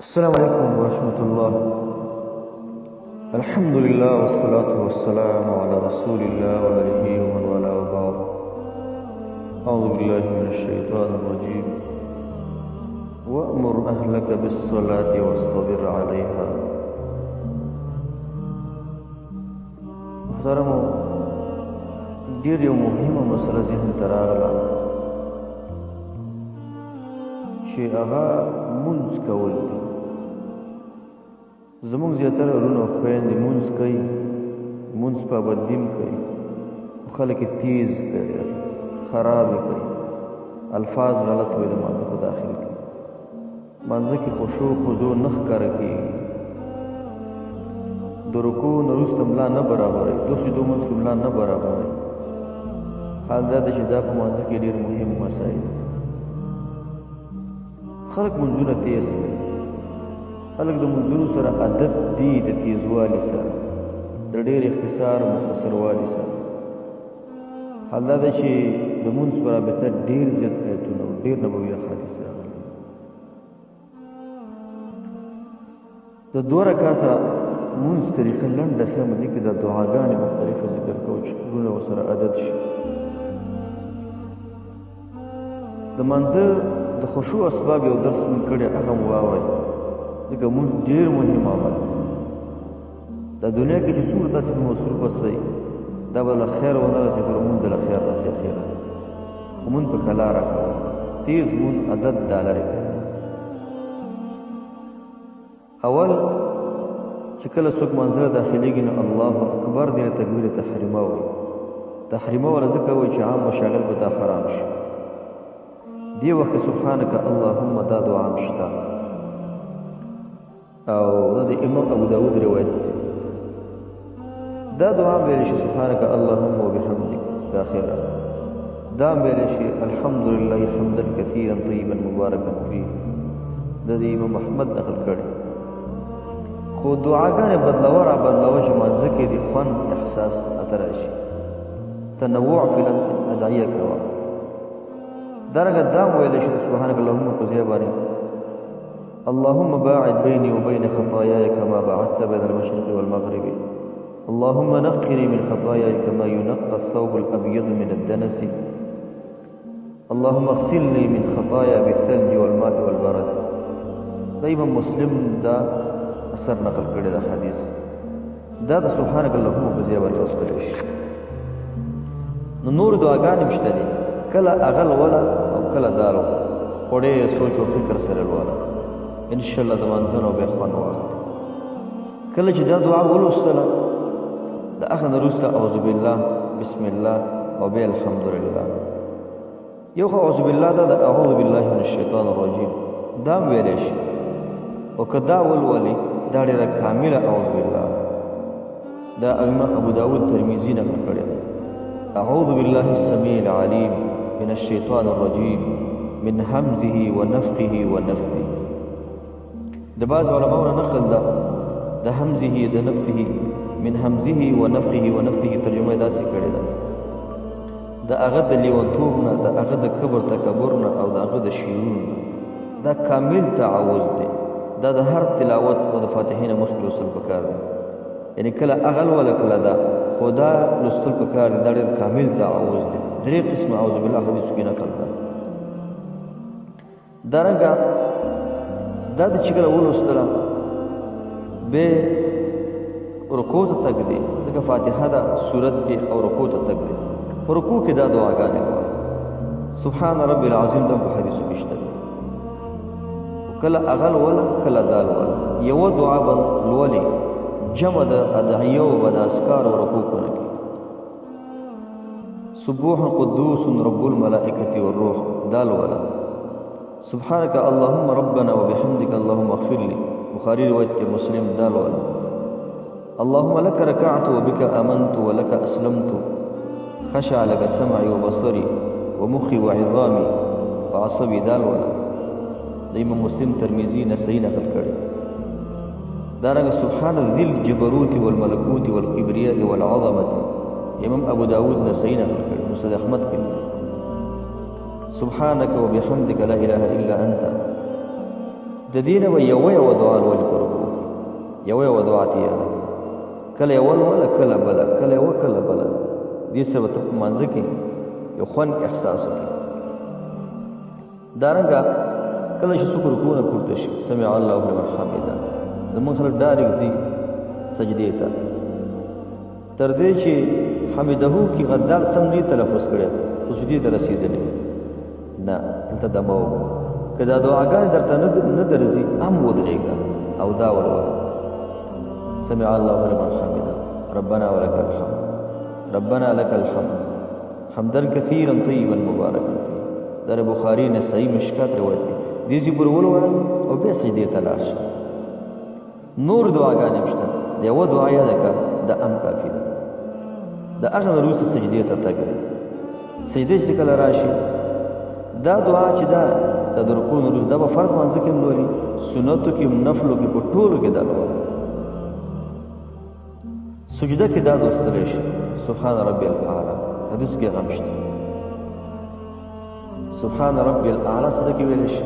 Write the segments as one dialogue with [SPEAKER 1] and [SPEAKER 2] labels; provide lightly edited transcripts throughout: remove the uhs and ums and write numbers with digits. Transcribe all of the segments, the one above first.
[SPEAKER 1] السلام عليكم ورحمة الله. الحمد لله والصلاة والسلام على رسول الله وآله ومن والاه وبعد. أعوذ بالله من الشيطان الرجيم. وأمر أهلك بالصلاة واصطبر عليها. محترمو، ډېر یو مهمه مسله ذهن ته راغله چې هغه مونځ کول دي. زمونږ زیاتره وروڼه او خویندې مونځ کوي، مونځ پابندي هم کوي، خلک یې تیز کوي، خراب یې کوي، الفاظ غلط وي د مانځه په داخل کې. مانځه کې خشوع خضوع نه ښکاره کېږي، د رکوع نه وروسته ملا نه برابروي، دو سجدو منځ کې ملا نه برابروي. حال دا ده چې دا په مانځه کې ډېر مهم مسایل دي. خلک منځونه تیز کوي، خلک د منځونو سره عادت دي د تیزوالي سره، د ډېر اختصار او مختصروالي سره. حال دا ده چې د منځ په رابطه ډېر زیات آیتونه او ډېر نبوي احادیث راغلي. د دوه رکعاته منځ طریقه لنډه ښه مدي کې د دعاګانې مختلفه ذکر کوو چې ټولونه ورسره عادت شي. د منځه د خشوع اسباب یو درس من کړی، هغه مو واورئ، ځکه مونږ ډېر مهم عمل دی. دا دنیا کې چې څومره تاسې په مصروف اوسئ، دا به له خیر ونه رسي، خو لمونځ له خیر رسي اخره. خو مونځ په کلاره کوئ، تیز مونځ عادت دا لرې کړئ. اول چې کله څوک منځله داخلېږي نو الله اکبر دی له تکبیر تحریمه وایي. تحریمه وله ځکه وایي چې عام مشاغل به دا حرام شي. دی وخت سبحانك اللهم دا دعا هم شته، او دا د امام ابو داود روایت دی. دا دعا هم ویلی شي سبحانك اللهم وبحمدك، دا خیره. دا هم ویلی شي الحمد لله حمدا كثيرا طيبا مباركا فيه، دا د امام احمد نقل کړی. خو دعاګانې بدلوه را بدلوه چې مانځه کې د خوند احساس اته راشي. تنوع فی الادعیه کوه. دارنګه دا هم ویلی شي سبحانك اللهم په ځای باندې اللهم باعد بيني وبين خطاياي كما بعدت بين المشرق والمغرب، اللهم نقني من خطاياي كما ينقى الثوب الأبيض من الدنس، اللهم اغسلني من خطايا بالثلج والماء والبرد. دا امام مسلم دا اثر نقل کړی دا حدیث. دا د سبحانك اللهم په ځای باندې لوستلی شي. نو نور دعاګانې هم شته دي، کله اغل ولا او کله دال ولا، خو ډېر سوچ او فکر سره لوله انشاءالله د مانځه نه به خوند واخلي. کله چې دا دعا ولوستله، د هغه نه وروسته اعوذ بالله، بسم الله او بیا الحمدلله. یو خو اعوذ بالله دا د اعوذ بالله من الشیطان الرجیم، دا هم ویلی شي. او که دا ولولي دا ډېره کامله اعوذ بالله. دا امام ابو داود ترمذي نقل کړی دی. اعوذ بالله السميع العليم من الشيطان الرجيم من همزه ونفخه ونفثه. د بعض علماء نقل ده د همزه د نفثه، من همزه ونفخه ونفثه ترجمه داسې کړې ده. د هغه د لیونتوب نه، د هغه د کبر تکبر نه، او د هغه د شرور نه. دا کامل تعوذ دی. دا د هر تلاوت او د فاتحې نه مخکې لوستل پکار دی. یعنی کله اغل ولا کله دا، خو دا لوستل پکار دی. دا ډېر کامل تعوذ دی. درې قسمه اعوذ بالله حدیثو کې نقل ده. دارنګه دا د چې کله ولوستله بیا رکوع ته تګ دی، ځکه فاتحه ده سورت دی او رکوع ته تګ دی. په رکوع کې دا دعاګانې وایه. سبحان رب العظیم دا په حدیثو کې شته دی. کله اغل ولا کله دال ولا، یوه دعا به لولې، جمع د ادعیو به د اذکار او رکوع په نه کې. سبوح قدوس رب الملائکة والروح، دال ولا. سبحانك اللهم ربنا وبحمدك اللهم اغفر لي، بخاري روایت مسلم، دال ولا. اللهم لك ركعت وبك آمنت ولك أسلمت، خشع لك سمعي وبصري ومخي وعظامي وعصبي، دال ولا. د امام مسلم ترمذي نسائی نقل کړی. دارنګه سبحان ذي الجبروت والملكوت والكبرياء والعظمة، امام ابو داود نسائی نقل کړی، مسند احمد کې. سبحانك وبحمدك لا اله الا انت، د دې نه به یوه دعا لولي په رکوع یوه دعا ته یاده کله یو ولا کله بله کله یوه کله بله دې سره به ته په مانځه کې یو خوند احساس وکړي دارنګه کله چې څوک رکوع نه پورته شي سمع الله لمن حمده زمونږ خلک ډایرکټ ځي سجدې ته تر دې چې حمده کې غدار سم نه تلفظ کړي خو سجدې ته رسېدلی نه دلته دمه وکړه که دا دعاګانې درته نه درځي هم ودرېږه او دا ولوله سمع الله لمن حمده ربنا ولك الحمد ربنا لك الحمد حمدا كثيرا طيبا مباركا فيه در بخاری نه صحیح مشکات روایت دی دیزی پر ولوله او بیا سجدې ته لاړ شه نور دعاګانې شته د یوه دعا یاده که د ام کافي ده د هغه نه وروسته سجدې ته تګ دی سجدې چې کله راشي دا دعا چې دا د رکوع نه وروسته دا به فرض مانځه کې هم لولي سنتو کې هم نفلو کې په ټولو کې دا لولي سجده کې دا لوستلی شي سبحان ربي الاعلى حدیث کې هم شته سبحان ربي الاعلى سره کې ویل شي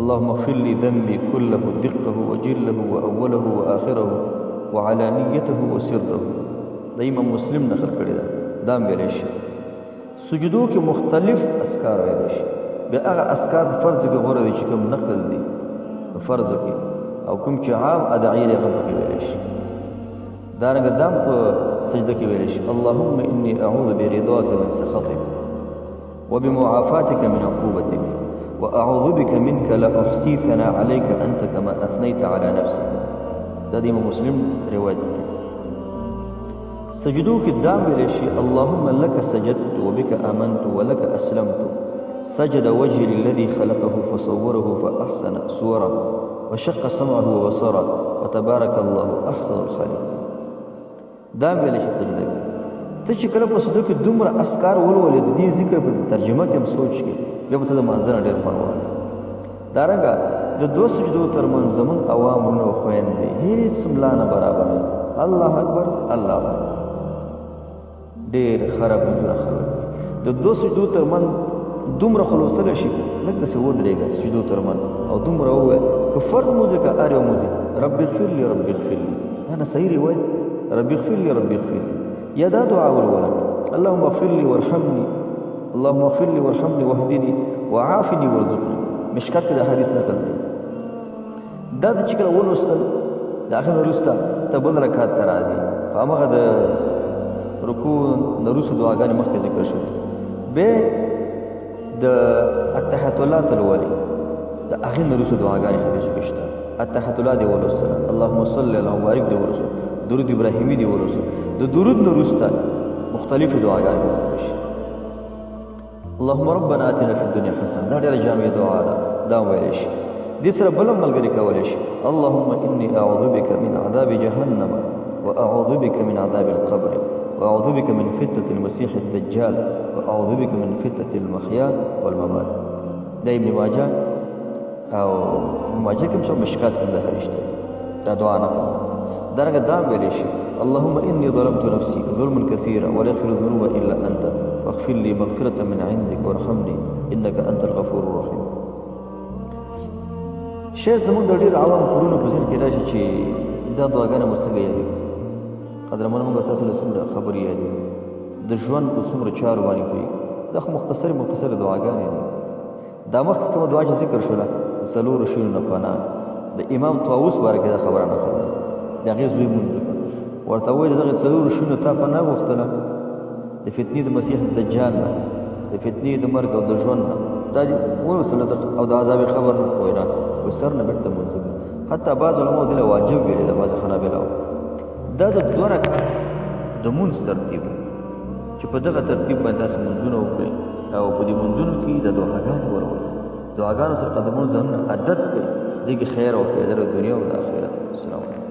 [SPEAKER 1] اللهم اغفر لي ذنبي كله دقه وجله واوله واخره وعلانيته وسره دا امام مسلم نقل کړی دا دام ویل شي سجدو کې مختلف اذکار ویل شي بیا هغه اذکار په فرض کې غوړه دي چې کوم نقل دي په فرض کې او کوم چې عام ادعیه هغه کې ویل شي دارنګه دام په سجده کې ویل شي اللهم اني اعوذ برضاك من سخطك وبمعافاتك من عقوبتك واعوذ بك منك لا احصي ثناء عليك انت كما اثنيت على نفسك دا د امام مسلم روایت دی سجدو کې دام ویل شي اللهم لك سجدت وبك امنت ولك اسلمت سجد وجهي للذي خلقه فصوره فاحسن صوره وشق سمعه وبصره وتبارك الله احسن الخالقين دام ویل شي سجده ته چې کله په سجدو کې دومره اذکار ولولې د دې ذکر په ترجمه کې هم سوچ کې بیا به ته د مانځه نه ډېر خوند واخلې دارنګه د دوه سجدو ترمنځ زمونږ عوام وروڼه او خویندې هېڅ ملا نه برابر الله اکبر الله اکبر ډېر خراب نجونه خلک د دوه سجدو ترمنځ دومره خلوصلی شي لږ داسې ودرېږه سجدو ترمنځ او دومره ووایه که فرض مونځ که هر یو مونځ رب اغفر لي رب اغفر لي دا نه صحیح روایت رب اغفر لي رب اغفر لي یا دا دعا ولوله اللهم اغفر لي وارحمني اللهم اغفر لي وارحمني واهدني وعافني وارزقني مشکات کې د حدیث نقل دی دا د چې کله ولوستل د هغه نه وروسته ته بل رکعت ته راځي هماغه د رکوع نه وروسته دعاګانې مخکې ذکر شوې بیا د التحیات الله ته لولي د هغې نه وروسته دعاګانې حدیث کې شته التحیات الله دې ولوستل اللهم صل علی مبارک دې ولوستل درود ابراهیمی دی ولوسو د درود نه وروسته مختلفو دعاګانې وستل شي اللهم ربنا آتنا فی الدنيا حسنه دا ډېره جامع دعا ده دا ویلی شي دې سره بل هم ملګري کولی شي اللهم انی اعوذ بک من عذاب جهنم واعوذ بک من عذاب القبر واعوذ بک من فتنة المسيح الدجال واعوذ بک من فتنة المحیا والممات دا ابن ماجه او ابن ماجه کې هم مشکات کې د حدیث دا دعا نه درجة دام بليشي اللهم إني ظلمت نفسي ظلما كثيرا ولا يغفر الذنوب إلا أنت فاغفر لي مغفرة من عندك وارحمني إنك أنت الغفور الرحيم شيء زمون د ډېر عوام کورونو په ځین کې راشي چې دا دعاګانې مو څنګه یادي قدرمن موږ تاسو له څومره خبرې یادي د ژوند په څومره چارو باندې کوي دا خو مختصر دعاګانې دي دا مخکې کومه دعا چې ذکر شوله څلورو شیانو نه پناه د امام طاووس باره کې دا خبره نقل ده د هغې زوی مونځ ورته وویل دغې څلورو شیانو تا پناه غوښتله د فتنې د مسیح دجال نه د فتنې د مرګ او د ژوند نه دا دې ولوستله او د عذاب خبر نه کوی نه وایي سر نه بېرته مونځ حتی بعض علماو دې له واجب ویلې ده بعض حنابلاو دا د دوه رکعت د مونځ ترتیب چې په دغه ترتیب باندې تاسو مونځونه وکړئ او په دې مونځونو کې د دعاګانې ورولئ دعاګانو سره قدمونو ځانونه عادت کړئ دې کې خیر او فایده د دنیا او د آخرت. السلام علیکم.